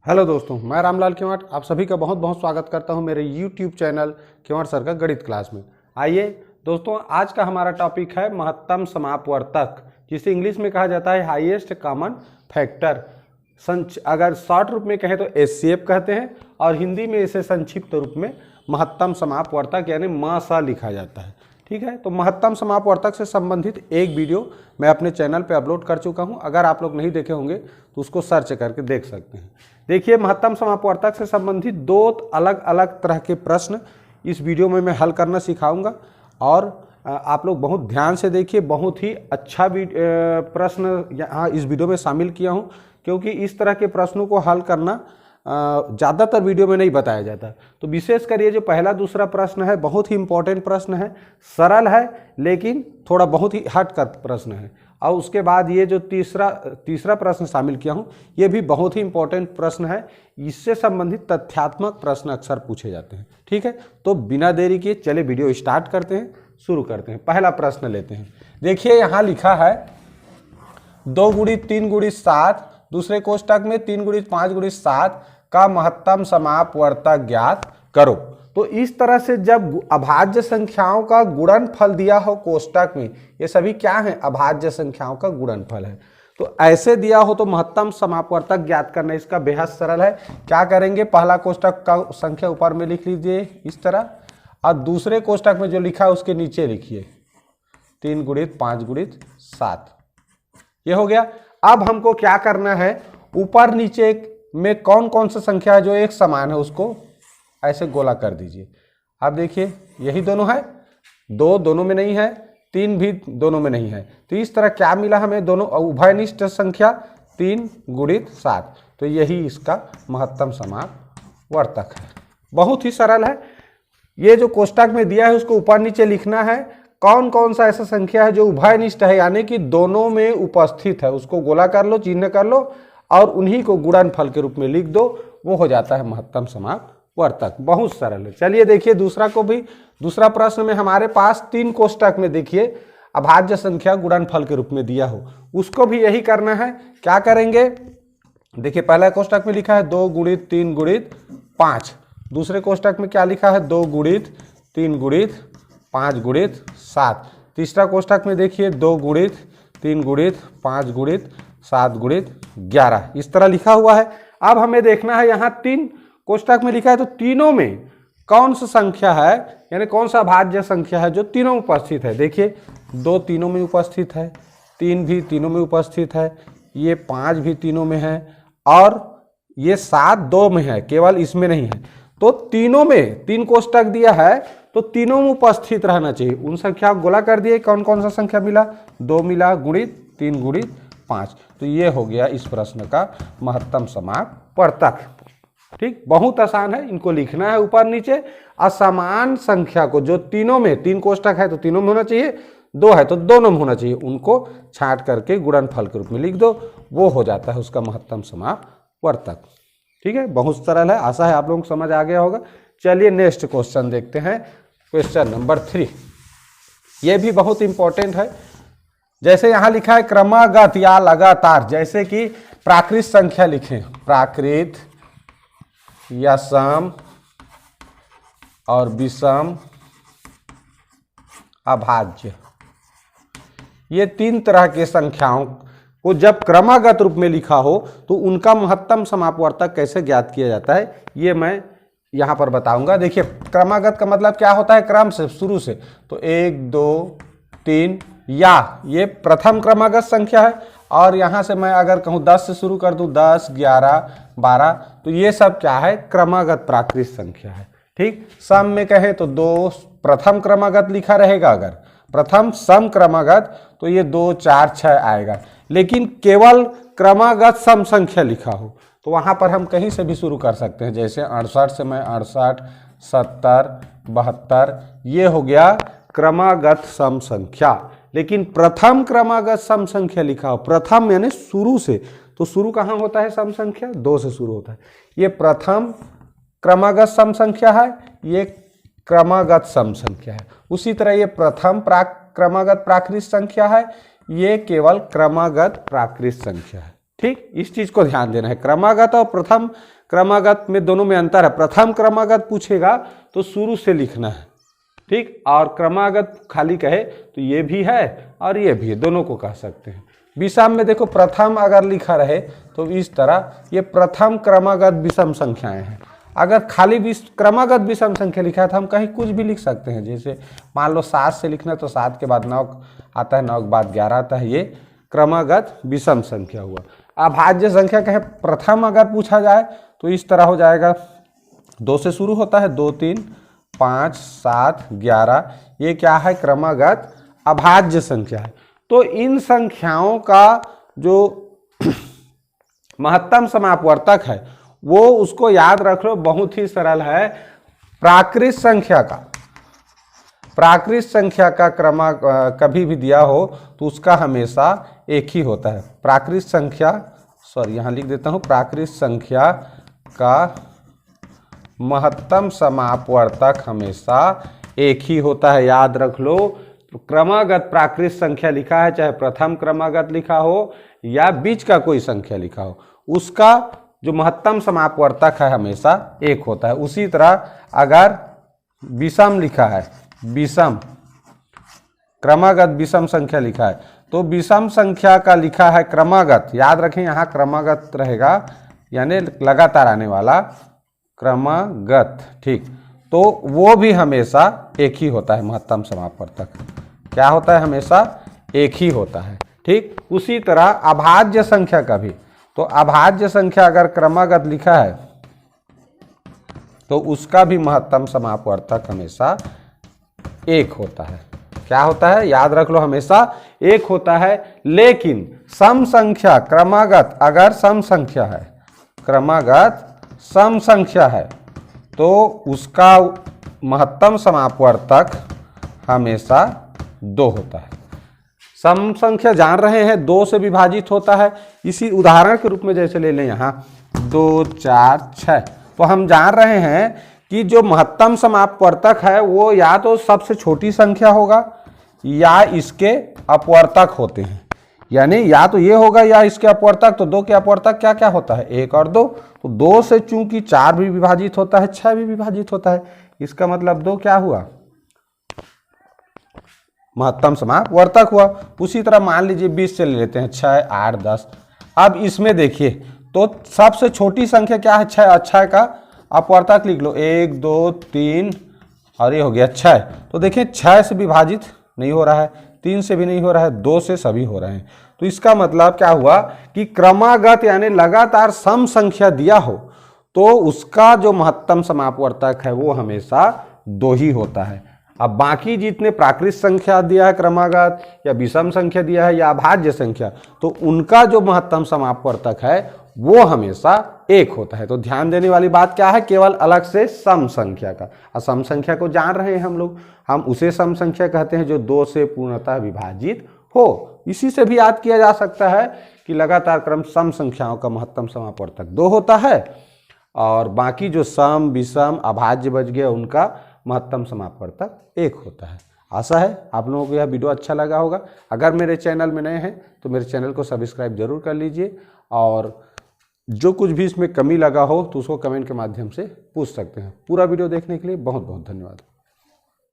Hello दोस्तों, मैं रामलाल केवट आप सभी का बहुत बहुत स्वागत करता हूं मेरे YouTube चैनल केवट सर का गणित क्लास में। आइए दोस्तों, आज का हमारा टॉपिक है महत्तम समापवर्तक, जिसे इंग्लिश में कहा जाता है हाईएस्ट कॉमन फैक्टर। अगर शॉर्ट रूप में कहें तो HCF कहते हैं और हिंदी में इसे संक्षिप्त रूप में महत्तम समापवर्तक यानी म लिखा जाता है। ठीक है, तो महत्तम समापवर्तक से संबंधित एक वीडियो मैं अपने चैनल पे अपलोड कर चुका हूं। अगर आप लोग नहीं देखे होंगे तो उसको सर्च करके देख सकते हैं। देखिए, महत्तम समापवर्तक से संबंधित दो अलग अलग तरह के प्रश्न इस वीडियो में मैं हल करना सिखाऊंगा और आप लोग बहुत ध्यान से देखिए। बहुत ही अच्छा प्रश्न यहाँ इस वीडियो में शामिल किया हूँ, क्योंकि इस तरह के प्रश्नों को हल करना ज़्यादातर वीडियो में नहीं बताया जाता। तो विशेषकर ये जो पहला दूसरा प्रश्न है बहुत ही इंपॉर्टेंट प्रश्न है, सरल है लेकिन थोड़ा बहुत ही हटकर प्रश्न है। और उसके बाद ये जो तीसरा प्रश्न शामिल किया हूँ ये भी बहुत ही इंपॉर्टेंट प्रश्न है। इससे संबंधित तथ्यात्मक प्रश्न अक्सर पूछे जाते हैं। ठीक है, तो बिना देरी किए चले वीडियो स्टार्ट करते हैं, शुरू करते हैं। पहला प्रश्न लेते हैं। देखिए, यहाँ लिखा है 2 × 3 × 7, दूसरे कोष्टक में 3 × 5 × 7 का महत्तम समापवर्तक ज्ञात करो। तो इस तरह से जब अभाज्य संख्याओं का गुणनफल दिया हो कोष्टक में, ये सभी क्या है, अभाज्य संख्याओं का गुणनफल है, तो ऐसे दिया हो तो महत्तम समापवर्तक ज्ञात करना इसका बेहद सरल है। क्या करेंगे, पहला कोष्टक का संख्या ऊपर में लिख लीजिए इस तरह, और दूसरे कोष्टक में जो लिखा है उसके नीचे लिखिए 3 × 5 × 7। ये हो गया। अब हमको क्या करना है, ऊपर नीचे में कौन कौन सा संख्या है जो एक समान है उसको ऐसे गोला कर दीजिए। अब देखिए, यही दोनों है, 2 दोनों में नहीं है, 3 भी दोनों में नहीं है, तो इस तरह क्या मिला हमें, दोनों उभयनिष्ठ संख्या 3 × 7। तो यही इसका महत्तम समापवर्तक है। बहुत ही सरल है। ये जो कोष्टक में दिया है उसको ऊपर नीचे लिखना है। कौन कौन सा ऐसा संख्या है जो उभयनिष्ठ है यानी कि दोनों में उपस्थित है, उसको गोला कर लो, चिन्ह कर लो और उन्हीं को गुणनफल के रूप में लिख दो, वो हो जाता है महत्तम समापवर्तक। बहुत सरल है। चलिए देखिए दूसरा को भी। दूसरा प्रश्न में हमारे पास 3 कोष्टक में देखिए अभाज्य संख्या गुणनफल के रूप में दिया हो, उसको भी यही करना है। क्या करेंगे, देखिए पहला कोष्टक में लिखा है 2 × 3 × 5, दूसरे कोष्टक में क्या लिखा है 2 × 3 × 5 × 7, तीसरा कोष्टक में देखिए 2 × 3 × 5 × 7 × 11, इस तरह लिखा हुआ है। अब हमें देखना है यहाँ 3 कोष्टक में लिखा है तो तीनों में कौन सा संख्या है, यानी कौन सा अभाज्य संख्या है जो तीनों में उपस्थित है। देखिए 2 तीनों में उपस्थित है, 3 भी तीनों में उपस्थित है, ये 5 भी तीनों में है और ये 7 2 में है, केवल इसमें नहीं है। तो तीनों में 3 कोष्टक दिया है तो तीनों में उपस्थित रहना चाहिए। उन संख्या को गोला कर दिए, कौन कौन सा संख्या मिला, 2 मिला, गुणित 3 × 5। तो ये हो गया इस प्रश्न का महत्तम समापवर्तक। ठीक, बहुत आसान है, इनको लिखना है ऊपर नीचे। असमान संख्या को जो तीनों में, 3 कोष्टक है तो तीनों में होना चाहिए, 2 है तो दोनों में होना चाहिए, उनको छांट करके गुणनफल के रूप में लिख दो, वो हो जाता है उसका महत्तम समापवर्तक। ठीक है, बहुत सरल है। आशा है आप लोगों को समझ आ गया होगा। चलिए नेक्स्ट क्वेश्चन देखते हैं, क्वेश्चन नंबर 3। ये भी बहुत इंपॉर्टेंट है। जैसे यहाँ लिखा है क्रमागत या लगातार, जैसे कि प्राकृत संख्या लिखें, प्राकृत या सम और विषम अभाज्य, ये 3 तरह के संख्याओं को जब क्रमागत रूप में लिखा हो तो उनका महत्तम समापवर्तक कैसे ज्ञात किया जाता है ये मैं यहाँ पर बताऊंगा। देखिए, क्रमागत का मतलब क्या होता है, क्रम से, शुरू से। तो 1 2 3 या ये प्रथम क्रमागत संख्या है, और यहाँ से मैं अगर कहूँ 10 से शुरू कर दूँ, 10 11 12, तो ये सब क्या है, क्रमागत प्राकृत संख्या है। ठीक, सम में कहें तो 2 प्रथम क्रमागत लिखा रहेगा, अगर प्रथम सम क्रमागत तो ये 2 4 6 आएगा। लेकिन केवल क्रमागत सम संख्या लिखा हो तो वहाँ पर हम कहीं से भी शुरू कर सकते हैं। जैसे 68 से मैं 68 70 72, ये हो गया क्रमागत सम संख्या। लेकिन प्रथम क्रमागत सम संख्या लिखा हो, प्रथम यानी शुरू से, तो शुरू कहाँ होता है सम संख्या, 2 से शुरू होता है। ये प्रथम क्रमागत सम संख्या है, ये क्रमागत सम संख्या है। उसी तरह ये प्रथम क्रमागत प्राकृत संख्या है, ये केवल क्रमागत प्राकृत संख्या है। ठीक, इस चीज को ध्यान देना है। क्रमागत और प्रथम क्रमागत में दोनों में अंतर है। प्रथम क्रमागत पूछेगा तो शुरू से लिखना है, ठीक, और क्रमागत खाली कहे तो ये भी है और ये भी है, दोनों को कह सकते हैं। विषम में देखो प्रथम अगर लिखा रहे तो इस तरह ये प्रथम क्रमागत विषम संख्याएं हैं। अगर खाली क्रमागत विषम संख्या लिखा है तो हम कहीं कुछ भी लिख सकते हैं। जैसे मान लो 7 से लिखना है तो 7 के बाद 9 आता है, 9 के बाद 11 आता है, ये क्रमागत विषम संख्या हुआ। अभाज्य संख्या कहे प्रथम अगर पूछा जाए तो इस तरह हो जाएगा, 2 से शुरू होता है, 2 3 5 7 11, ये क्या है, क्रमागत अभाज्य संख्या है। तो इन संख्याओं का जो महत्तम समापवर्तक है वो उसको याद रख लो, बहुत ही सरल है। प्राकृत संख्या का क्रम कभी भी दिया हो तो उसका हमेशा एक ही होता है। प्राकृत संख्या, सॉरी यहाँ लिख देता हूँ, प्राकृत संख्या का महत्तम समापवर्तक हमेशा एक ही होता है, याद रख लो। तो क्रमागत प्राकृत संख्या लिखा है, चाहे प्रथम क्रमागत लिखा हो या बीच का कोई संख्या लिखा हो, उसका जो महत्तम समापवर्तक है हमेशा एक होता है। उसी तरह अगर विषम लिखा है, विषम क्रमागत विषम संख्या लिखा है तो विषम संख्या का लिखा है क्रमागत, याद रखें यहाँ क्रमागत रहेगा, यानी लगातार आने वाला क्रमागत, ठीक, तो वो भी हमेशा एक ही होता है। महत्तम समापवर्तक क्या होता है, हमेशा एक ही होता है, ठीक। उसी तरह अभाज्य संख्या का भी, तो अभाज्य संख्या अगर क्रमागत लिखा है तो उसका भी महत्तम समापवर्तक हमेशा एक होता है। क्या होता है, याद रख लो, हमेशा एक होता है। लेकिन सम संख्या क्रमागत अगर सम संख्या है, क्रमागत सम संख्या है तो उसका महत्तम समापवर्तक हमेशा 2 होता है। सम संख्या जान रहे हैं 2 से विभाजित होता है। इसी उदाहरण के रूप में जैसे ले लें यहाँ 2 4 6, तो हम जान रहे हैं कि जो महत्तम समापवर्तक है वो या तो सबसे छोटी संख्या होगा या इसके अपवर्तक होते हैं, यानी या तो ये होगा या इसके अपवर्तक। तो 2 के अपवर्तक क्या क्या होता है, 1 और 2, तो 2 से चूंकि 4 भी विभाजित होता है, 6 भी विभाजित होता है, इसका मतलब 2 क्या हुआ, महत्तम समापवर्तक हुआ। उसी तरह मान लीजिए 20 से ले लेते हैं, 6 8 10। अब इसमें देखिए तो सबसे छोटी संख्या क्या है, 6, 6 का अपवर्तक लिख लो, 1 2 3 और ये हो गया 6। तो देखिए 6 से विभाजित नहीं हो रहा है, 3 से भी नहीं हो रहा है, 2 से सभी हो रहे हैं। तो इसका मतलब क्या हुआ कि क्रमागत यानी लगातार सम संख्या दिया हो तो उसका जो महत्तम समापवर्तक है वो हमेशा 2 ही होता है। अब बाकी जितने प्राकृत संख्या दिया है क्रमागत या विषम संख्या दिया है या अभाज्य संख्या, तो उनका जो महत्तम समापवर्तक है वो हमेशा 1 होता है। तो ध्यान देने वाली बात क्या है, केवल अलग से सम संख्या का। और सम संख्या को जान रहे हैं हम लोग, हम उसे सम संख्या कहते हैं जो 2 से पूर्णतः विभाजित हो। इसी से भी याद किया जा सकता है कि लगातार क्रम सम संख्याओं का महत्तम समापवर्तक 2 होता है और बाकी जो सम विषम अभाज्य बच गया उनका महत्तम समापवर्तक 1 होता है। आशा है आप लोगों को यह वीडियो अच्छा लगा होगा। अगर मेरे चैनल में नए हैं तो मेरे चैनल को सब्सक्राइब जरूर कर लीजिए और जो कुछ भी इसमें कमी लगा हो तो उसको कमेंट के माध्यम से पूछ सकते हैं। पूरा वीडियो देखने के लिए बहुत बहुत धन्यवाद।